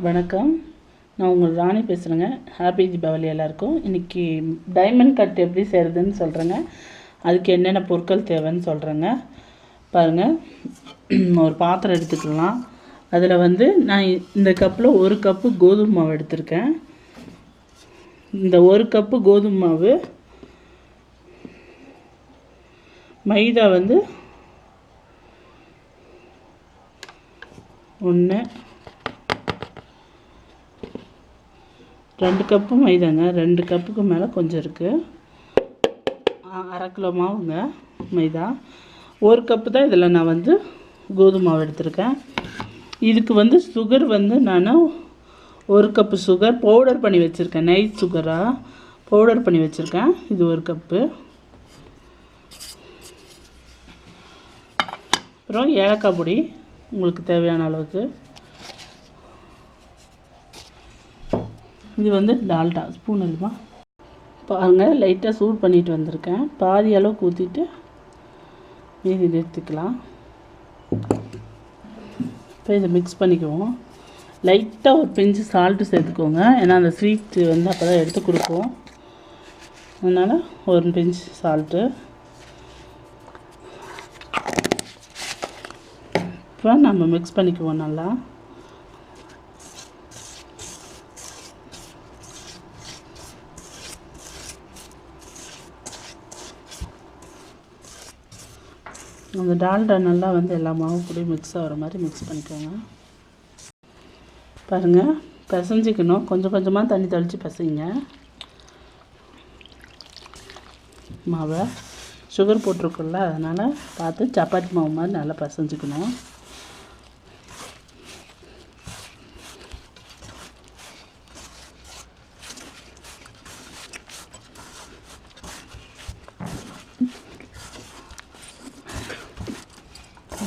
வணக்கம். நான் உங்கள் ராணி பேசுகிறேங்க. ஹாப்பி தீபாவளி எல்லாருக்கும். இன்றைக்கி டைமண்ட் கட் எப்படி செய்கிறதுன்னு சொல்கிறேங்க. அதுக்கு என்னென்ன பொருட்கள் தேவைன்னு சொல்கிறேங்க. பாருங்கள், ஒரு பாத்திரம் எடுத்துக்கலாம். அதில் நான் இந்த கப்பில் 1 கப்பு கோதுமை மாவு எடுத்திருக்கேன். இந்த 1 கப்பு கோதுமை மாவு, மைதா 1, 2 கப்பு மைதாங்க. 2 கப்புக்கு மேலே கொஞ்சம் இருக்குது. 1/2 கிலோ மாவுங்க மைதா. 1 கப்பு தான் இதில் நான் கோதுமை மாவு எடுத்திருக்கேன். இதுக்கு சுகர் நான் 1 கப்பு சுகர் பவுடர் பண்ணி வச்சுருக்கேன். நைட் சுகராக பவுடர் பண்ணி வச்சுருக்கேன். இது 1 கப்பு. அப்புறம் ஏலக்காய் பொடி உங்களுக்கு தேவையான அளவுக்கு. இது டால்டா ஸ்பூன் இல்லைமா. பாருங்கள், லைட்டாக சூட் பண்ணிட்டு வந்திருக்கேன். பாதி அளவுக்கு ஊற்றிட்டு மீதி எடுத்துக்கலாம். இப்போ இதை மிக்ஸ் பண்ணிக்குவோம். லைட்டாக ஒரு பிஞ்சு சால்ட்டு சேர்த்துக்கோங்க. ஏன்னா அந்த ஸ்வீட்டு அப்போ தான் எடுத்து கொடுப்போம். அதனால் ஒரு பிஞ்சு சால்ட்டு. இப்போ நம்ம மிக்ஸ் பண்ணிக்குவோம் நல்லா. அந்த டால்டா நல்லா எல்லா மாவு கூடயும் மிக்ஸ் ஆகிற மாதிரி மிக்ஸ் பண்ணிக்கோங்க. பாருங்கள், பிசைஞ்சிக்கணும். கொஞ்சம் கொஞ்சமாக தண்ணி தெளித்து பிசைங்க மாவை. சுகர் போட்டிருக்குல்ல, அதனால் பார்த்து சப்பாத்தி மாவு மாதிரி நல்லா பிசைஞ்சிக்கணும்.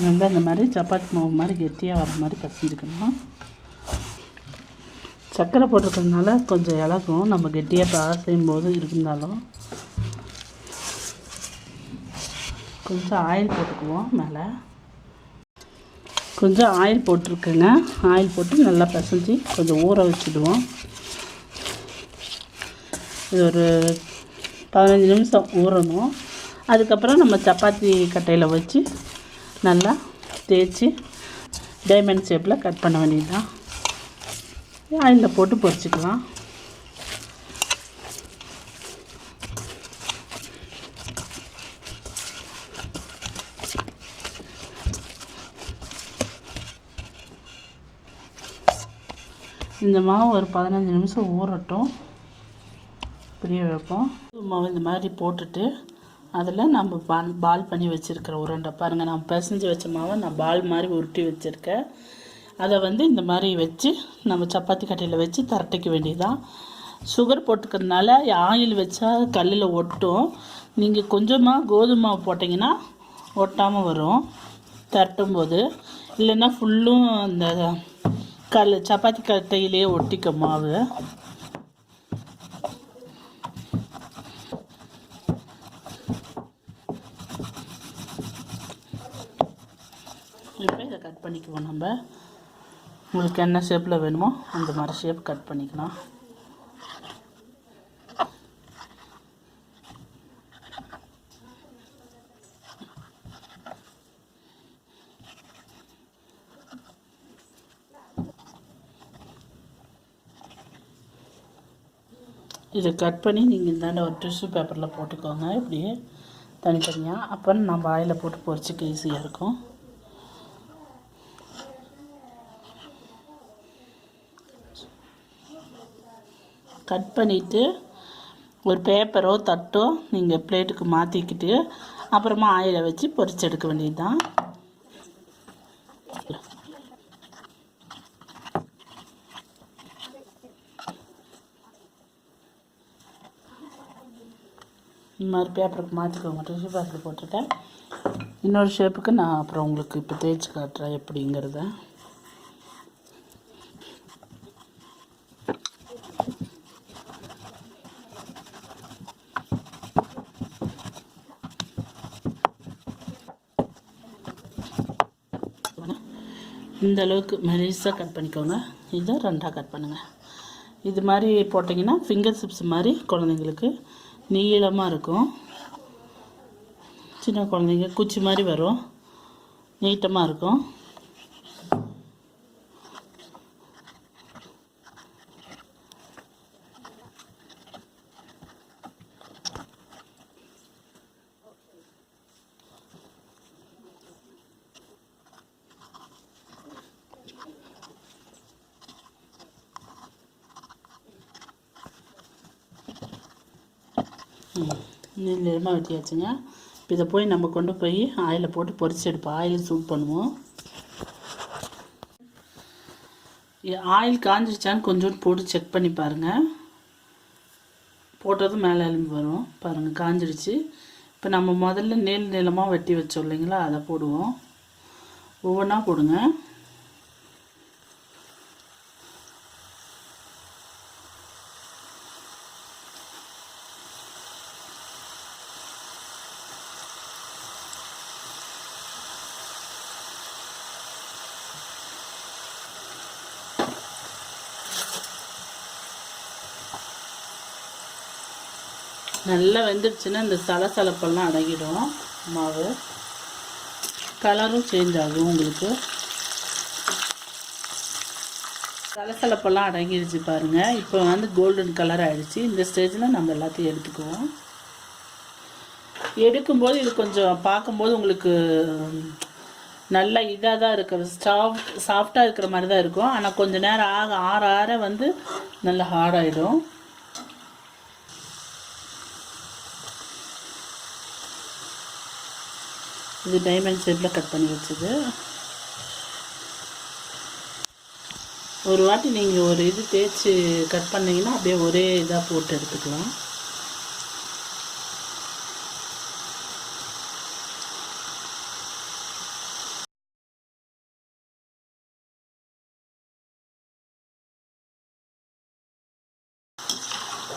இந்த மாதிரி சப்பாத்தி மாவு மாதிரி கெட்டியாக வர மாதிரி பசிஞ்சுக்கணும். சர்க்கரை போட்டிருக்கிறதுனால கொஞ்சம் இலகும். நம்ம கெட்டியாக செய்யும் போது இருந்தாலும் கொஞ்சம் ஆயில் போட்டுக்குவோம். மேலே கொஞ்சம் ஆயில் போட்டிருக்குங்க. ஆயில் போட்டு நல்லா பிசைஞ்சு கொஞ்சம் ஊற வச்சுடுவோம். இது ஒரு 15 நிமிஷம் ஊறணும். அதுக்கப்புறம் நம்ம சப்பாத்தி கட்டையில் வச்சு நல்லா தேய்ச்சி டைமண்ட் ஷேப்பில் கட் பண்ண வேண்டியது தான். ஆயிலில் போட்டு பொரிச்சிக்கலாம். இந்த மாவு ஒரு 15 நிமிஷம் ஊறட்டும். பிரிய வைப்போம். மாவு இந்த மாதிரி போட்டுட்டு அதில் நம்ம பால் பண்ணி வச்சுருக்கிற உருண்டை பாருங்கள். நான் பிசைஞ்சு வச்ச மாவை நான் பால் மாதிரி உருட்டி வச்சுருக்கேன். அதை இந்த மாதிரி வச்சு நம்ம சப்பாத்தி கட்டையில் வச்சு திரட்டிக்க வேண்டியதுதான். சுகர் போட்டுக்கிறதுனால ஆயில் வச்சா கல்லில் ஒட்டும். நீங்கள் கொஞ்சமாக கோதுமை மாவு போட்டிங்கன்னா ஒட்டாமல் வரும் திரட்டும் போது. இல்லைன்னா ஃபுல்லும் அந்த சப்பாத்தி கட்டையிலேயே ஒட்டிக்க மாவு. இப்போ இதை கட் பண்ணிக்குவோம். நம்ம உங்களுக்கு என்ன ஷேப்பில் வேணுமோ அந்த மாதிரி ஷேப் கட் பண்ணிக்கலாம். இதை கட் பண்ணி நீங்கள் இந்தாண்ட ஒரு டிஷ்யூ பேப்பரில் போட்டுக்கோங்க. இப்படியே தனித்தனியாக. அப்போ நம்ம ஆயிலில் போட்டு பொரிச்சிக்க ஈஸியாக இருக்கும். கட் பண்ணிவிட்டு ஒரு பேப்பரோ தட்டோ நீங்கள் பிளேட்டுக்கு மாற்றிக்கிட்டு அப்புறமா ஆயிலை வச்சு பொரிச்சு எடுக்க வேண்டியது தான். இந்த மாதிரி பேப்பருக்கு மாற்றிக்கோங்க. டிஷ்யூ பேப்பரில் போட்டுட்டேன். இன்னொரு ஷேப்புக்கு நான் அப்புறம் உங்களுக்கு இப்போ தேய்ச்சி காட்டுறேன் எப்படிங்கிறத. இந்த அளவுக்கு மெலிசாக கட் பண்ணிக்கோங்க. இதை 2ஆக கட் பண்ணுங்கள். இது மாதிரி போட்டிங்கன்னா ஃபிங்கர் சிப்ஸ் மாதிரி குழந்தைங்களுக்கு நீளமாக இருக்கும். சின்ன குழந்தைங்க குச்சி மாதிரி வரும், நீட்டமாக இருக்கும். நீளமாக வெட்டியாச்சுங்க. இப்போ இதை போய் நம்ம கொண்டு போய் ஆயிலில் போட்டு பொரிச்சு எடுப்போம். ஆயில் சூட் பண்ணுவோம். ஆயில் காஞ்சிடுச்சான்னு கொஞ்சோண்டு போட்டு செக் பண்ணி பாருங்கள். போட்டதும் மேலே எலும்பி வரும் பாருங்கள், காஞ்சிடுச்சு. இப்போ நம்ம முதல்ல நீளமாக வெட்டி வச்சோம் இல்லைங்களா, அதை போடுவோம். ஒவ்வொன்றா போடுங்க. நல்லா வெந்துடுச்சுன்னா இந்த சலசலப்பெல்லாம் அடங்கிடும். மாவு கலரும் சேஞ்ச் ஆகும். உங்களுக்கு சலசலப்பெல்லாம் அடங்கிடுச்சு பாருங்கள். இப்போ வந்து கோல்டன் கலர் ஆகிடுச்சு. இந்த ஸ்டேஜில் நம்ம எல்லாத்தையும் எடுத்துக்குவோம். எடுக்கும்போது இது கொஞ்சம் பார்க்கும்போது உங்களுக்கு நல்லா இதாக தான் இருக்கிற சாஃப்டாக இருக்கிற மாதிரி தான் இருக்கும். ஆனால் கொஞ்சம் நேரம் ஆற வந்து நல்லா ஹார்டாகிடும். இது டைமண்ட் ஷேப்பில் கட் பண்ணி வச்சது. ஒரு வாட்டி நீங்கள் ஒரு இது தேய்ச்சி கட் பண்ணிங்கன்னா அப்படியே ஒரே இதாக போட்டு எடுத்துக்கலாம்.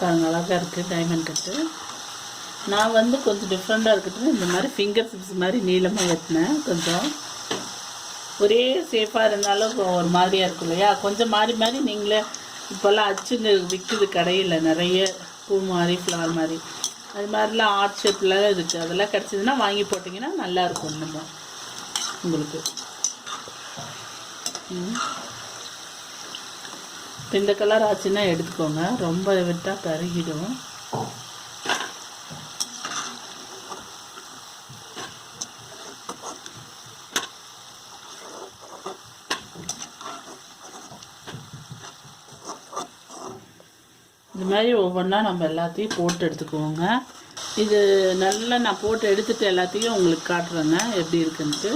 பாருங்கள், அழகாக இருக்குது டைமண்ட் கட்டு. நான் வந்து கொஞ்சம் டிஃப்ரெண்ட்டாக இருக்கட்டும் இந்த மாதிரி ஃபிங்கர் சிப்ஸ் மாதிரி நீளமாக வெட்டினேன். கொஞ்சம் ஒரே சேஃபாக இருந்தாலும் ஒரு மாதிரியாக இருக்கும் இல்லையா, கொஞ்சம் மாறி நீங்களே இப்போல்லாம் அச்சுன்னு விற்குது கடையில் நிறைய, பூ மாதிரி ஃப்ளவர் மாதிரி, அது மாதிரிலாம் ஆர்ட் ஷேப்பில் இருக்குது. அதெல்லாம் கிடச்சிதுன்னா வாங்கி போட்டிங்கன்னா நல்லாயிருக்கும் இன்னும் உங்களுக்கு. இப்போ இந்த கலர் ஆச்சுன்னா எடுத்துக்கோங்க, ரொம்ப விட்டால் கருகிடும். இது மாதிரி ஒவ்வொன்றா நம்ம எல்லாத்தையும் போட்டு எடுத்துக்குவோங்க. இது நல்லா நான் போட்டு எடுத்துகிட்டு எல்லாத்தையும் உங்களுக்கு காட்டுறேங்க எப்படி இருக்குன்ட்டு.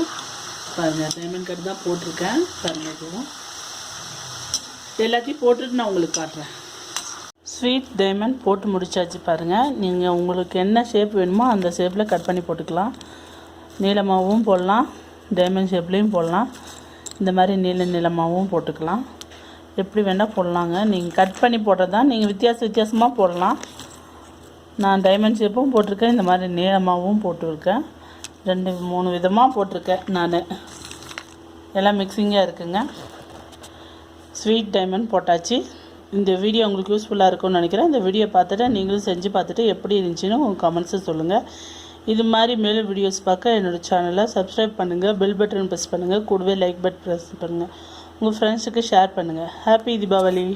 பாருங்கள், டைமண்ட் கட் தான் போட்டிருக்கேன் பாருங்கள். இதுவும் எல்லாத்தையும் போட்டுட்டு நான் உங்களுக்கு காட்டுறேன். ஸ்வீட் டைமண்ட் போட்டு முடிச்சாச்சு பாருங்கள். நீங்கள் உங்களுக்கு என்ன ஷேப் வேணுமோ அந்த ஷேப்பில் கட் பண்ணி போட்டுக்கலாம். நீளமாகவும் போடலாம், டைமண்ட் ஷேப்லேயும் போடலாம், இந்த மாதிரி நீளமாகவும் போட்டுக்கலாம். எப்படி வேணால் போடலாங்க. நீங்கள் கட் பண்ணி போடுறது தான், நீங்கள் வித்தியாசமாக போடலாம். நான் டைமண்ட் ஷேப்பும் போட்டிருக்கேன், இந்த மாதிரி நீளமாகவும் போட்டிருக்கேன். 2-3 விதமாக போட்டிருக்கேன் நான். எல்லாம் மிக்சிங்காக இருக்குங்க. ஸ்வீட் டைமண்ட் போட்டாச்சு. இந்த வீடியோ உங்களுக்கு யூஸ்ஃபுல்லாக இருக்கும்னு நினைக்கிறேன். இந்த வீடியோ பார்த்துட்டு நீங்களும் செஞ்சு பார்த்துட்டு எப்படி இருந்துச்சுன்னு உங்கள் கமெண்ட்ஸை சொல்லுங்கள். இது மாதிரி மேலும் வீடியோஸ் பார்க்க என்னோடய சேனலை சப்ஸ்கிரைப் பண்ணுங்கள், பெல் பட்டன் ப்ரெஸ் பண்ணுங்கள், கூடவே லைக் பட்டன் ப்ரெஸ் பண்ணுங்கள், உங்கள் ஃப்ரெண்ட்ஸுக்கு ஷேர் பண்ணுங்கள். ஹாப்பி தீபாவளி.